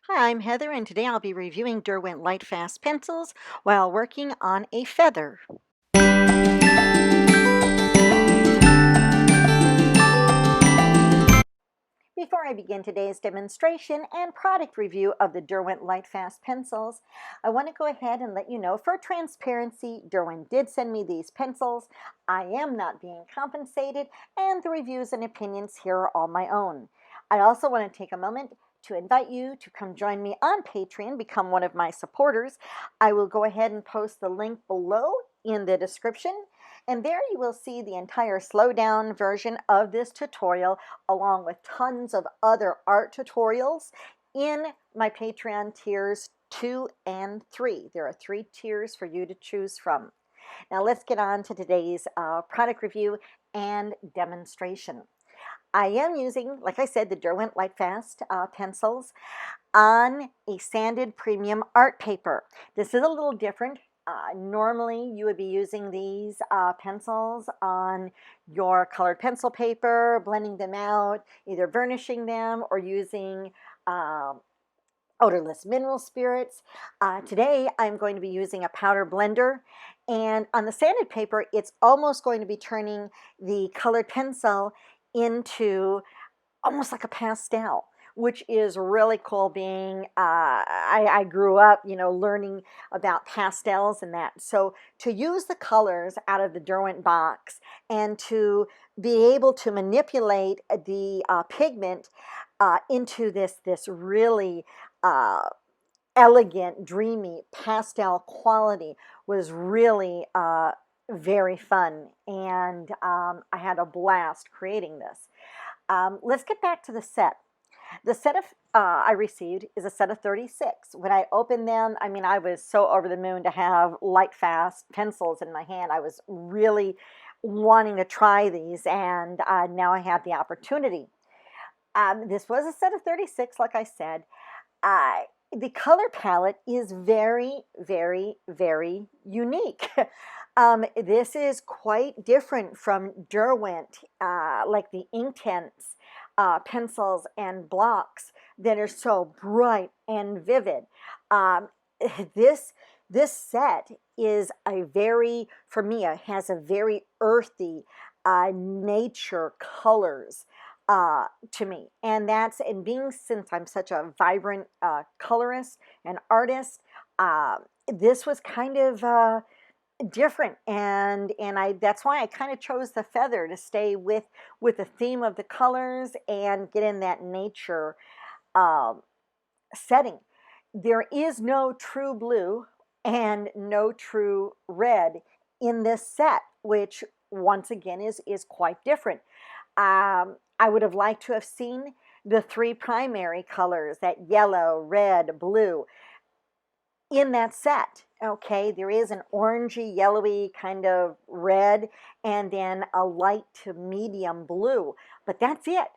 Hi, I'm Heather, and today I'll be reviewing Derwent Lightfast pencils while working on a feather. Before I begin today's demonstration and product review of the Derwent Lightfast pencils, I want to go ahead and let you know, for transparency, Derwent did send me these pencils. I am not being compensated, and the reviews and opinions here are all my own. I also want to take a moment to invite you to come join me on Patreon, become one of my supporters. I will go ahead and post the link below in the description, and there you will see the entire slowdown version of this tutorial along with tons of other art tutorials in my Patreon tiers 2 and 3. There are 3 tiers for you to choose from. Now let's get on to today's product review and demonstration. I am using, like I said, the Derwent Lightfast pencils on a sanded premium art paper. This is a little different. Normally, you would be using these pencils on your colored pencil paper, blending them out, either burnishing them or using odorless mineral spirits. Today, I'm going to be using a powder blender. And on the sanded paper, it's almost going to be turning the colored pencil into almost like a pastel, which is really cool. Being I grew up, learning about pastels and that. So to use the colors out of the Derwent box and to be able to manipulate the pigment into this really elegant, dreamy pastel quality was really very fun, and I had a blast creating this. Let's get back to the set. The set of I received is a set of 36. When I opened them, I mean, I was so over the moon to have Lightfast pencils in my hand. I was really wanting to try these, and now I had the opportunity. This was a set of 36, like I said. The color palette is very, very, very unique. This is quite different from Derwent, like the Inktense pencils and blocks that are so bright and vivid. Um, this set is for me, it has a very earthy nature colors to me, and since I'm such a vibrant colorist and artist, this was kind of different, and I that's why I kind of chose the feather to stay with the theme of the colors and get in that nature um, setting. There is no true blue and no true red in this set, which once again is quite different. I would have liked to have seen the 3 primary colors, that yellow, red, blue, in that set. Okay, there is an orangey, yellowy kind of red, and then a light to medium blue, but that's it.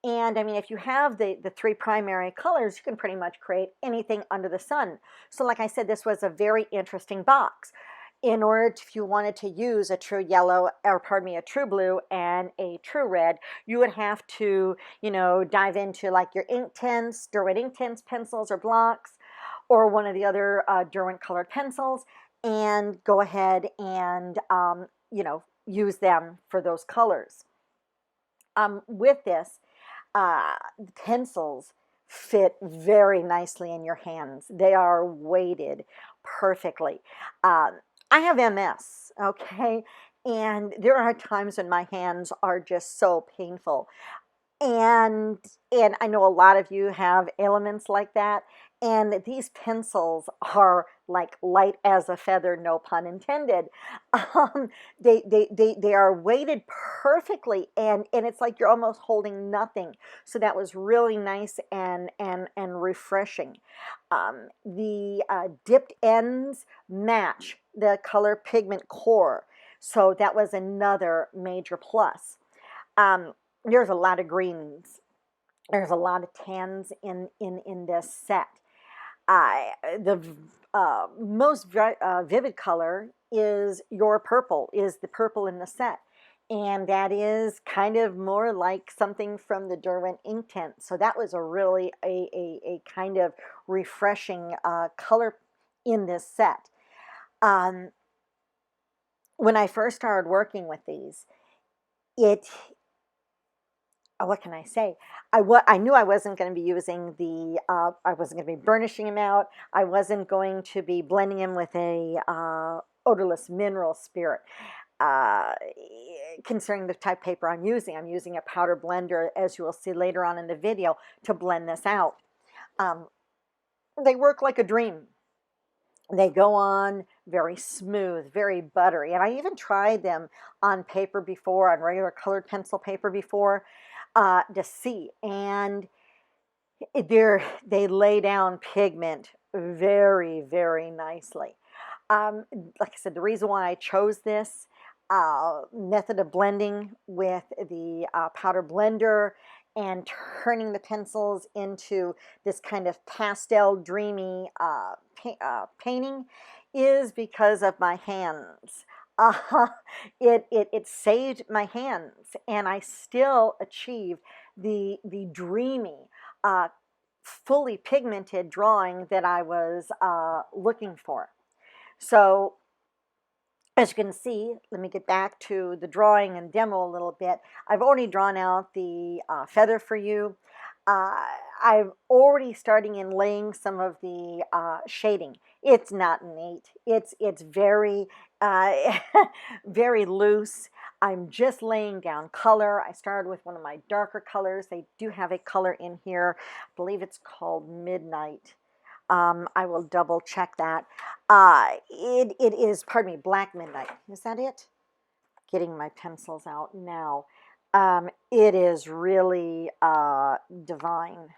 And I mean, if you have the 3 primary colors, you can pretty much create anything under the sun. So like I said, this was a very interesting box. If you wanted to use a true yellow, or pardon me, a true blue and a true red, you would have to, dive into like your Inktense, Derwent Inktense pencils or blocks, or one of the other Derwent colored pencils, and go ahead and, use them for those colors. With this, the pencils fit very nicely in your hands. They are weighted perfectly. I have MS, okay? And there are times when my hands are just so painful. And I know a lot of you have ailments like that, and these pencils are like light as a feather, no pun intended. They are weighted perfectly, and it's like you're almost holding nothing. So that was really nice and refreshing. The dipped ends match the color pigment core, so that was another major plus. There's a lot of greens. There's a lot of tans in this set. The most vivid color is the purple in the set. and that is kind of more like something from the Derwent ink tent. So that was a really a kind of refreshing color in this set. Um, when I first started working with these, it what can I say? I knew I wasn't going to be using the I wasn't going to be burnishing them out. I wasn't going to be blending them with a odorless mineral spirit. Uh, Concerning the type of paper I'm using a powder blender, as you will see later on in the video, to blend this out. Um, they work like a dream. They go on very smooth, very buttery. And I even tried them on paper before, on regular colored pencil paper before, to see. And they lay down pigment very, very nicely. Like I said, the reason why I chose this method of blending with the powder blender and turning the pencils into this kind of pastel, dreamy painting is because of my hands. Uh, it saved my hands, and I still achieved the dreamy, uh, fully pigmented drawing that I was looking for. So as you can see, let me get back to the drawing and demo a little bit. I've already drawn out the feather for you. I'm already starting in laying some of the shading. It's not neat. It's very very loose. I'm just laying down color. I started with one of my darker colors. They do have a color in here. I believe it's called Midnight. I will double check that. It is, pardon me, Black Midnight. Is that it? Getting my pencils out now. It is really divine.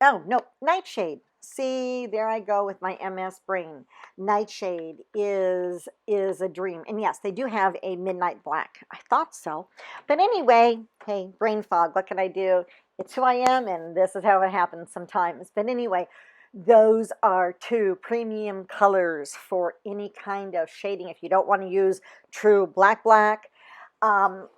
Oh, no, Nightshade. See, there I go with my MS brain. Nightshade is a dream. And yes, they do have a midnight black. I thought so. But anyway, hey, brain fog, what can I do? It's who I am, and this is how it happens sometimes. But anyway, those are two premium colors for any kind of shading. If you don't want to use true black, um,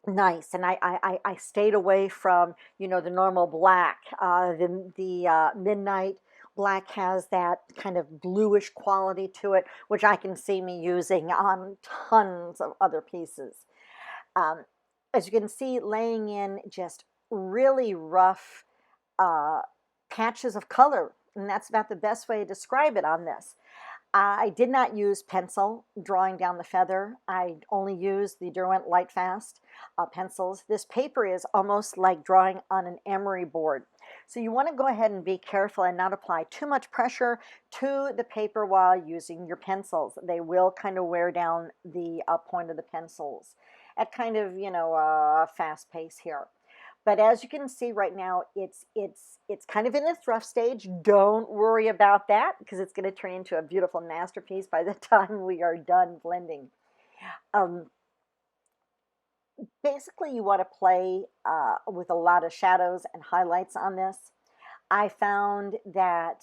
nice. And I stayed away from, you know, the normal black. The midnight black has that kind of bluish quality to it, which I can see me using on tons of other pieces. Um, as you can see, laying in just really rough uh, patches of color, and that's about the best way to describe it on this. I did not use pencil drawing down the feather. I only used the Derwent Lightfast pencils. This paper is almost like drawing on an emery board. So you want to go ahead and be careful and not apply too much pressure to the paper while using your pencils. They will kind of wear down the point of the pencils at kind of, you know, a fast pace here. But as you can see right now, it's kind of in its rough stage. Don't worry about that, because it's going to turn into a beautiful masterpiece by the time we are done blending. Um, Basically, you want to play with a lot of shadows and highlights on this. I found that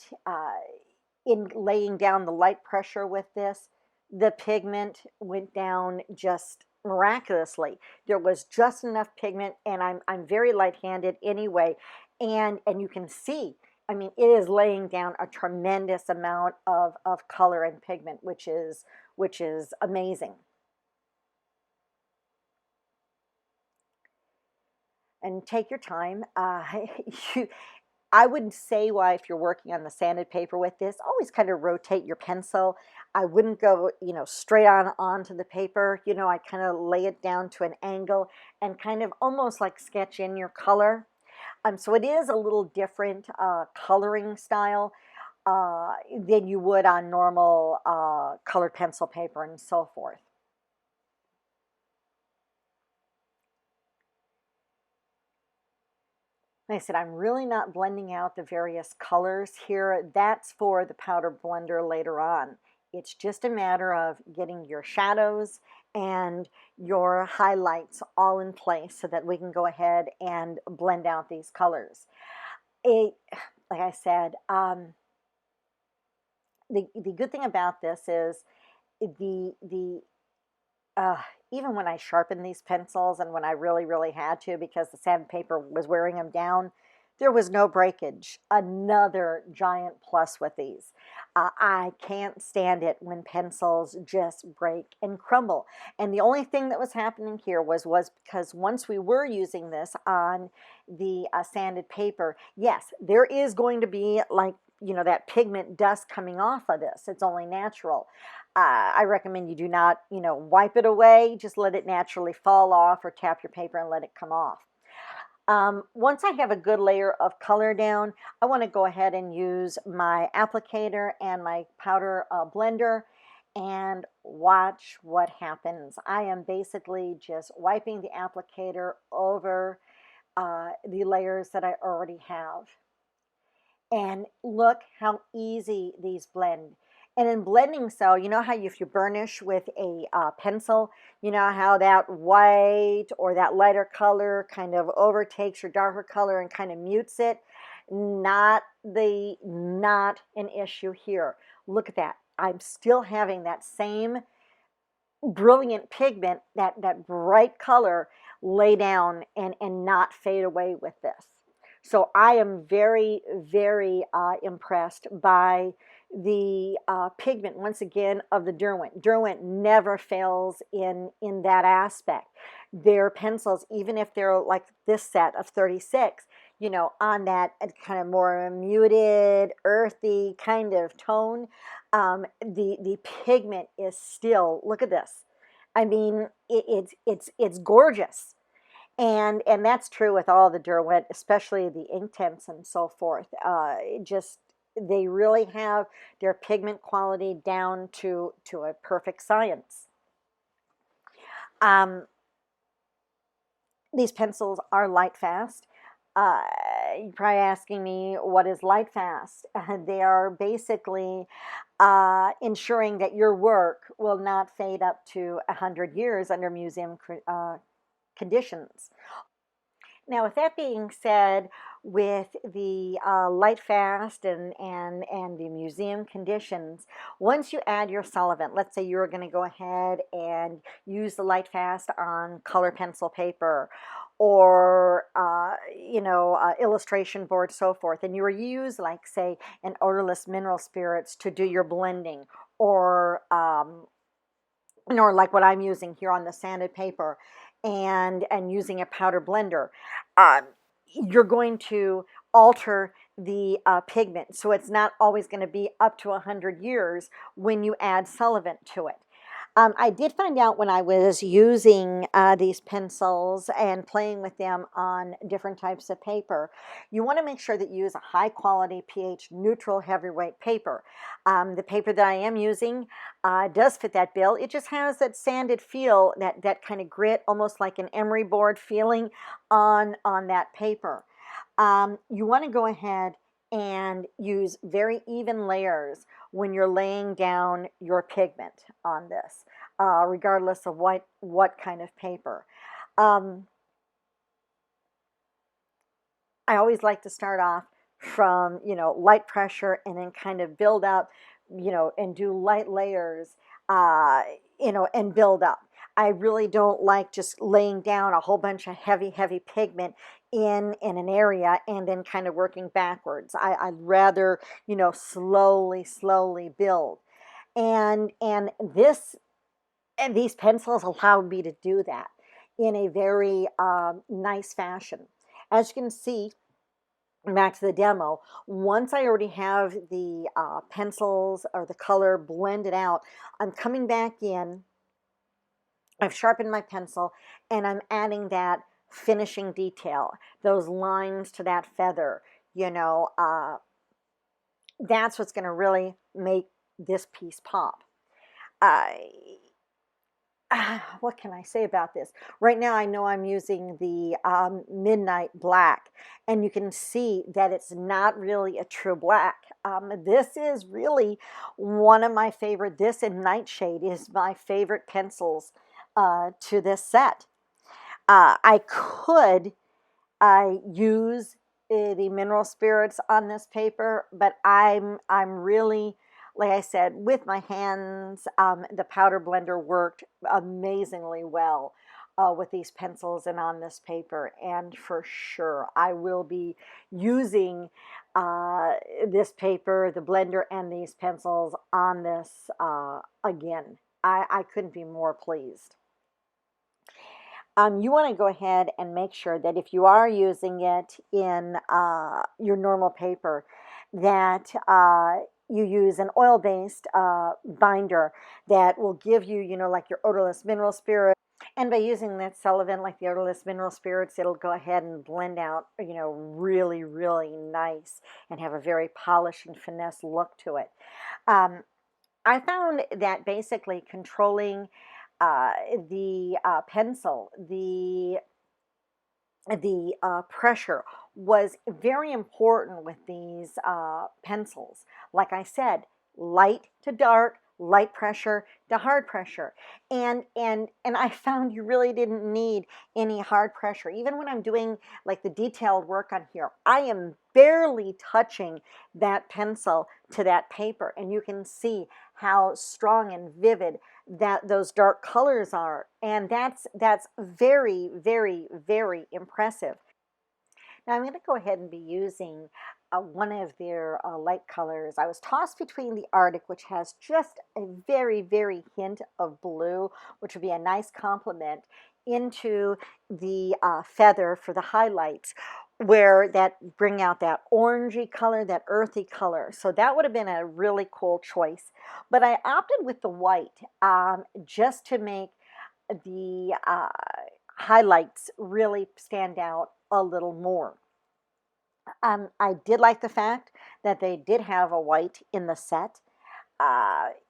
in laying down the light pressure with this, the pigment went down just miraculously. There was just enough pigment, and I'm very light-handed anyway, and you can see, I mean, it is laying down a tremendous amount of color and pigment, which is amazing. And take your time. You, I would say, why, if you're working on the sanded paper with this, always kind of rotate your pencil. I wouldn't go, you know, straight on onto the paper. You know, I kind of lay it down to an angle and kind of almost like sketch in your color. So it is a little different coloring style than you would on normal colored pencil paper and so forth. Like I said, I'm really not blending out the various colors here. That's for the powder blender later on. It's just a matter of getting your shadows and your highlights all in place so that we can go ahead and blend out these colors. It, like I said, the good thing about this is the uh, even when I sharpened these pencils and when I really, really had to because the sandpaper was wearing them down, there was no breakage. Another giant plus with these. I can't stand it when pencils just break and crumble. And the only thing that was happening here was because once we were using this on the sanded paper, yes, there is going to be like, that pigment dust coming off of this. It's only natural. I recommend you do not, wipe it away. Just let it naturally fall off or tap your paper and let it come off. Once I have a good layer of color down, I want to go ahead and use my applicator and my powder blender and watch what happens. I am basically just wiping the applicator over the layers that I already have. And look how easy these blend. And in blending, so you know how if you burnish with a pencil, you know how that white or that lighter color kind of overtakes your darker color and kind of mutes it. Not an issue here. Look at that. I'm still having that same brilliant pigment, that bright color lay down and not fade away with this. So I am very, very impressed by the pigment, once again, of the Derwent. Derwent never fails in that aspect. Their pencils, even if they're like this set of 36, on that kind of more muted, earthy kind of tone, the pigment is still, look at this. I mean, it's gorgeous. And that's true with all the Derwent, especially the ink tints and so forth. They really have their pigment quality down to a perfect science. Um, these pencils are light fast. You're probably asking me, what is light fast? They are basically ensuring that your work will not fade up to 100 years under museum conditions. Now, with that being said, with the light fast and the museum conditions, once you add your solvent, let's say you're going to go ahead and use the light fast on color pencil paper or illustration board, so forth, and you were use like say an odorless mineral spirits to do your blending, or like what I'm using here on the sanded paper, and using a powder blender, um, you're going to alter the pigment. So it's not always going to be up to 100 years when you add solvent to it. I did find out when I was using these pencils and playing with them on different types of paper, you want to make sure that you use a high quality pH neutral heavyweight paper. The paper that I am using does fit that bill. It just has that sanded feel, that kind of grit, almost like an emery board feeling on that paper. You want to go ahead and use very even layers when you're laying down your pigment on this, regardless of what kind of paper. I always like to start off from light pressure and then kind of build up, and do light layers, and build up. I really don't like just laying down a whole bunch of heavy pigment in an area and then kind of working backwards. I'd rather, slowly build. And these pencils allow me to do that in a very nice fashion. As you can see, back to the demo, once I already have the pencils or the color blended out, I'm coming back in, I've sharpened my pencil, and I'm adding that finishing detail, those lines to that feather, that's what's going to really make this piece pop. What can I say about this? Right now, I know I'm using the Midnight Black, and you can see that it's not really a true black. This is really one of my favorite. This and Nightshade is my favorite pencils to this set. I could use the mineral spirits on this paper, but I'm really like I said, with my hands, the powder blender worked amazingly well with these pencils and on this paper. And for sure, I will be using uh, this paper, the blender, and these pencils on this again. I couldn't be more pleased. You want to go ahead and make sure that if you are using it in your normal paper, that you use an oil-based binder that will give you, like your odorless mineral spirit. And by using that solvent, like the odorless mineral spirits, it'll go ahead and blend out, really, really nice and have a very polished and finesse look to it. Um, I found that basically controlling uh, the pencil, the pressure was very important with these pencils. Like I said, light to dark, light pressure to hard pressure, and I found you really didn't need any hard pressure. Even when I'm doing like the detailed work on here, I am barely touching that pencil to that paper, and you can see how strong and vivid that those dark colors are, and that's very, very, very impressive. Now I'm going to go ahead and be using one of their light colors. I was tossed between the Arctic, which has just a very, very hint of blue, which would be a nice complement, into the feather for the highlights, where that bring out that orangey color, that earthy color. So that would have been a really cool choice. But I opted with the white just to make the highlights really stand out a little more. I did like the fact that they did have a white in the set,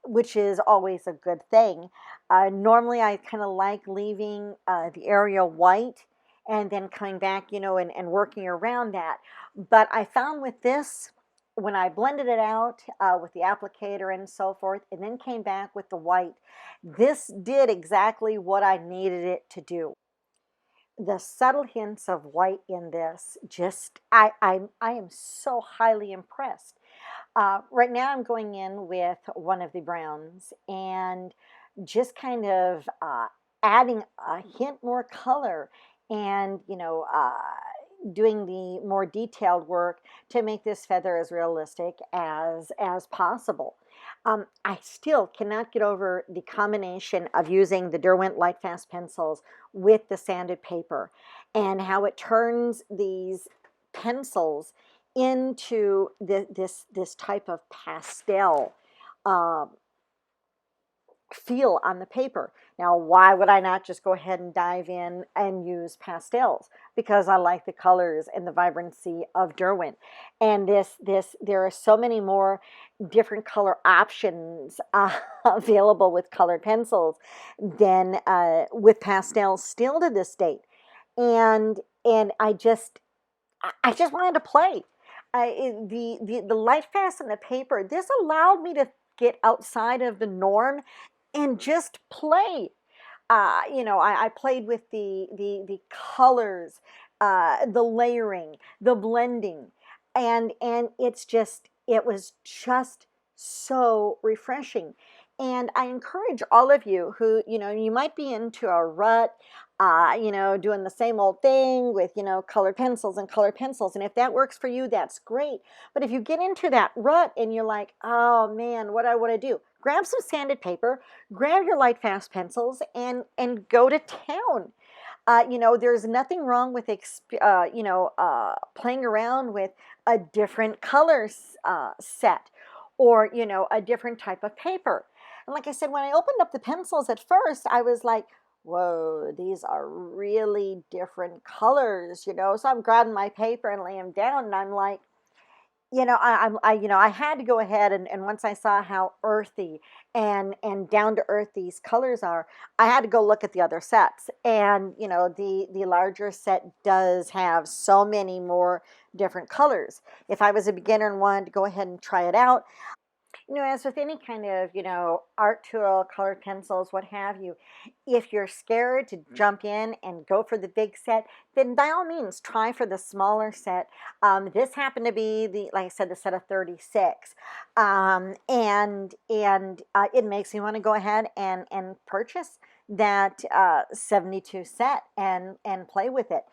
which is always a good thing. Normally, I kind of like leaving the area white and then coming back, and working around that. But I found with this, when I blended it out with the applicator and so forth, and then came back with the white, this did exactly what I needed it to do. The subtle hints of white in this, just I am so highly impressed. Right now I'm going in with one of the browns and just kind of adding a hint more color, and doing the more detailed work to make this feather as realistic as possible. I still cannot get over the combination of using the Derwent Lightfast pencils with the sanded paper, and how it turns these pencils into this type of pastel um, feel on the paper. Now, why would I not just go ahead and dive in and use pastels? Because I like the colors and the vibrancy of Derwent. And there are so many more different color options available with colored pencils than with pastels still to this date. And I just wanted to play. The light fast and the paper, this allowed me to get outside of the norm and just play. I played with the colors, the layering, the blending, and it was just so refreshing. And I encourage all of you who, you might be into a rut, doing the same old thing with, colored pencils and colored pencils. And if that works for you, that's great. But if you get into that rut and you're like, oh man, what do I want to do? Grab some sanded paper, grab your light fast pencils, and go to town. There's nothing wrong with playing around with a different color set, or a different type of paper. And like I said, when I opened up the pencils at first, I was like, whoa, these are really different colors. So I'm grabbing my paper and laying them down, and I'm like, I had to go ahead, and once I saw how earthy and down to earth these colors are, I had to go look at the other sets. And the larger set does have so many more different colors. If I was a beginner and wanted to go ahead and try it out, As with any kind of, art tool, colored pencils, what have you, if you're scared to jump in and go for the big set, then by all means try for the smaller set. This happened to be like I said, the set of 36, and it makes me want to go ahead and purchase that 72 set and play with it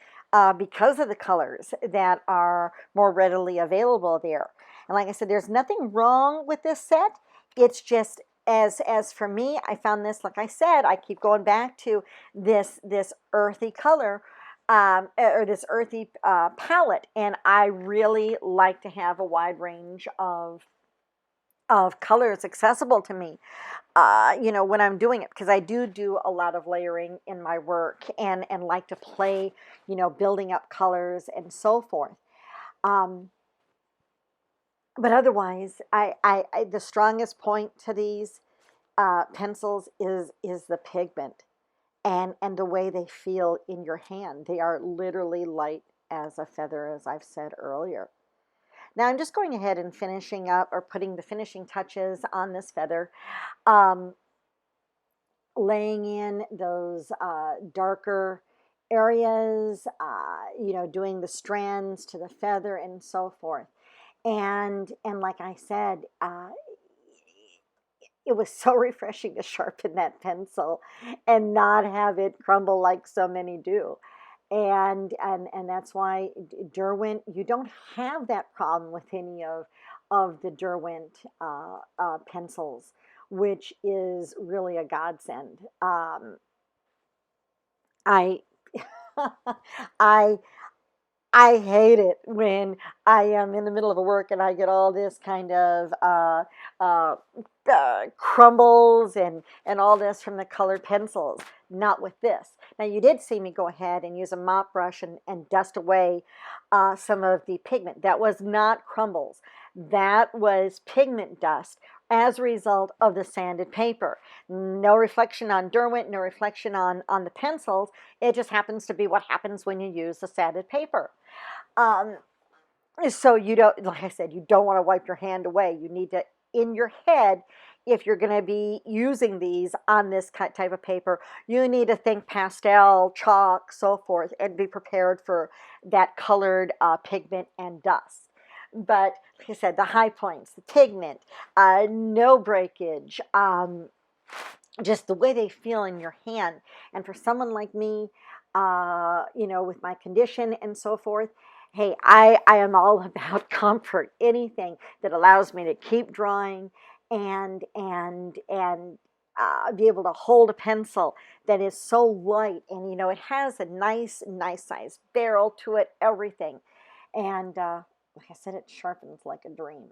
because of the colors that are more readily available there. And like I said, there's nothing wrong with this set. It's just as for me, I found this, like I said, I keep going back to this earthy color, or this earthy palette, and I really like to have a wide range of colors accessible to me. When I'm doing it, because I do a lot of layering in my work, and like to play, building up colors and so forth. Um, but otherwise, the strongest point to these pencils is the pigment and the way they feel in your hand. They are literally light as a feather, as I've said earlier. Now I'm just going ahead and finishing up or putting the finishing touches on this feather, um, laying in those darker areas, doing the strands to the feather and so forth. And like I said, it was so refreshing to sharpen that pencil and not have it crumble like so many do. And that's why Derwent, you don't have that problem with any of the Derwent pencils, which is really a godsend. I I I hate it when I am in the middle of a work and I get all this kind of uh, crumbles and all this from the colored pencils. Not with this. Now, you did see me go ahead and use a mop brush and dust away some of the pigment. That was not crumbles. That was pigment dust as a result of the sanded paper. No reflection on Derwent, no reflection on the pencils. It just happens to be what happens when you use the sanded paper. Um, so you don't, like I said, you don't want to wipe your hand away. You need to, in your head, if you're going to be using these on this type of paper, you need to think pastel, chalk, so forth, and be prepared for that colored pigment and dust. But like I said, the high points, the pigment, no breakage, just the way they feel in your hand. And for someone like me, with my condition and so forth, hey, I am all about comfort. Anything that allows me to keep drawing and be able to hold a pencil that is so light, and it has a nice size barrel to it, everything. And like I said, it sharpens like a dream.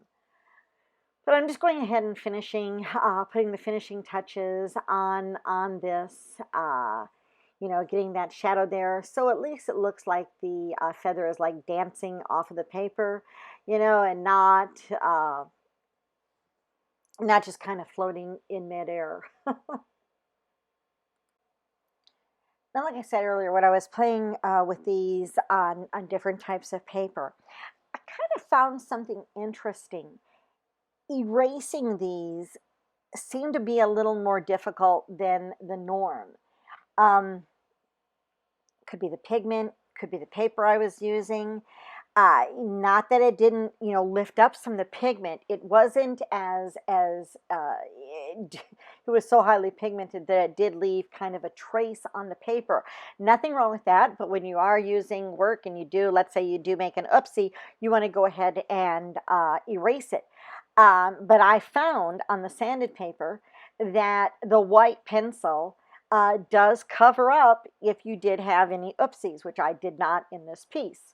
But I'm just going ahead and putting the finishing touches on this, getting that shadow there. So at least it looks like the feather is like dancing off of the paper, and not just kind of floating in midair. Now, like I said earlier, when I was playing with these on different types of paper, I kind of found something interesting. Erasing these seemed to be a little more difficult than the norm. Um, could be the pigment, could be the paper I was using. Not that it didn't, lift up some of the pigment. It wasn't as it was so highly pigmented that it did leave kind of a trace on the paper. Nothing wrong with that, but when you are using work and let's say you do make an oopsie, you want to go ahead and erase it. But I found on the sanded paper that the white pencil does cover up if you did have any oopsies, which I did not in this piece.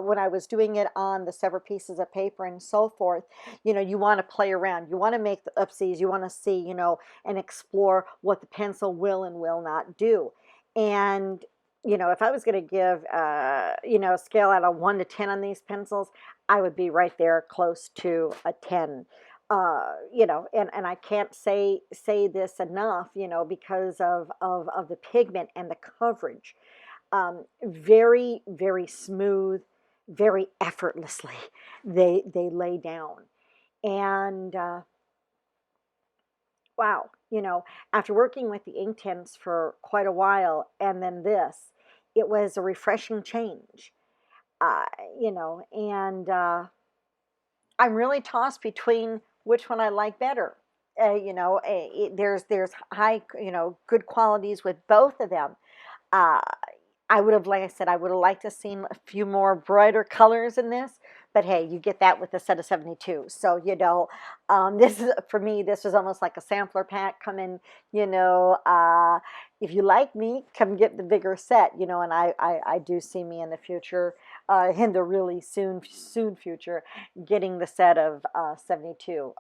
When I was doing it on the several pieces of paper and so forth, you want to play around. You want to make the oopsies. You want to see, and explore what the pencil will and will not do. And, if I was going to give, a scale out of 1 to 10 on these pencils, I would be right there close to a 10. And I can't say this enough, because of the pigment and the coverage. Very, very smooth, very effortlessly they lay down. And wow, after working with the ink tints for quite a while, and then this, it was a refreshing change. Uh, and I'm really tossed between which one I like better. There's high, good qualities with both of them. Uh, I would have, like I said, I would have liked to have seen a few more brighter colors in this, but hey, you get that with a set of 72. So, this is, for me, this was almost like a sampler pack. Come in, if you like me, come get the bigger set, and I do see me in the future, in the really soon future, getting the set of 72,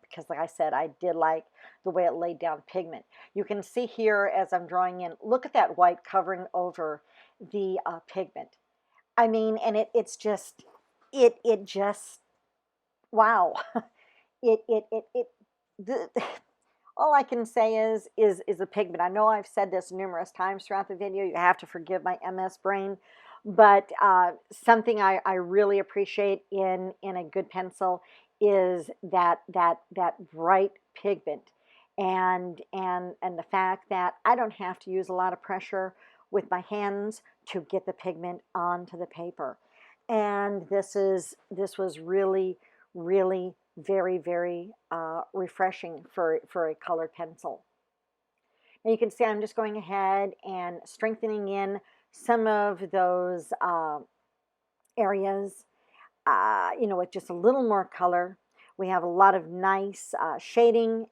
because like I said, I did like the way it laid down pigment. You can see here as I'm drawing in, look at that white covering over the pigment. I mean, and it's just, it just, wow. It the, all I can say is the pigment. I know I've said this numerous times throughout the video. You have to forgive my MS brain, but something I really appreciate in a good pencil is that bright pigment, and the fact that I don't have to use a lot of pressure with my hands to get the pigment onto the paper. And this was really very, very refreshing for a colored pencil. Now you can see I'm just going ahead and strengthening in some of those areas, with just a little more color. We have a lot of nice shading,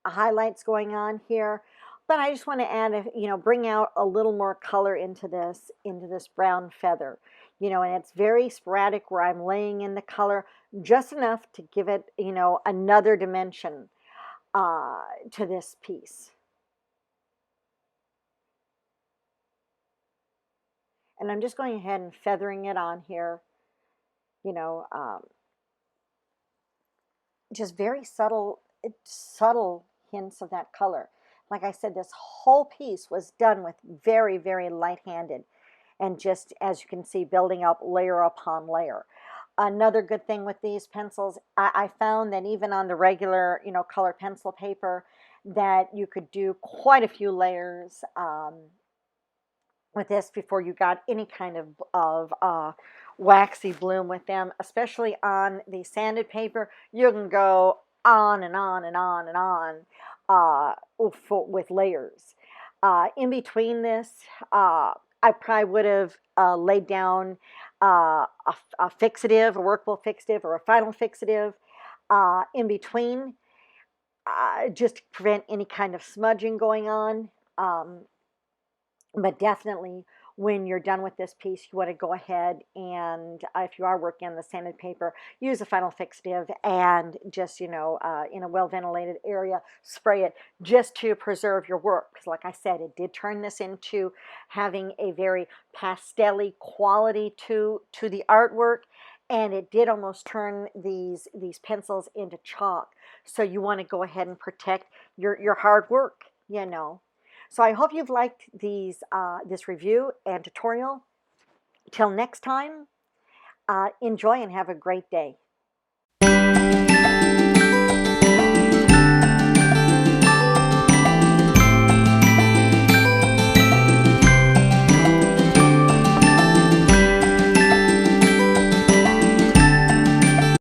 highlights going on here. But I just want to add, bring out a little more color into this brown feather. And it's very sporadic where I'm laying in the color just enough to give it, another dimension to this piece. And I'm just going ahead and feathering it on here, you know, um, just very subtle hints of that color. Like I said, this whole piece was done with very, very light-handed, and just, as you can see, building up layer upon layer. Another good thing with these pencils, I found that even on the regular, color pencil paper, that you could do quite a few layers with this before you got any kind of waxy bloom with them, especially on the sanded paper. You can go on and on and on and on with layers. In between this, I probably would have laid down a fixative, a workable fixative, or a final fixative in between, just to prevent any kind of smudging going on. But definitely, when you're done with this piece, you want to go ahead and, if you are working on the sanded paper, use a final fixative and just, in a well-ventilated area, spray it just to preserve your work. Because like I said, it did turn this into having a very pastel-y quality to the artwork, and it did almost turn these pencils into chalk. So you want to go ahead and protect your hard work. So I hope you've liked this review and tutorial. Till next time, enjoy and have a great day.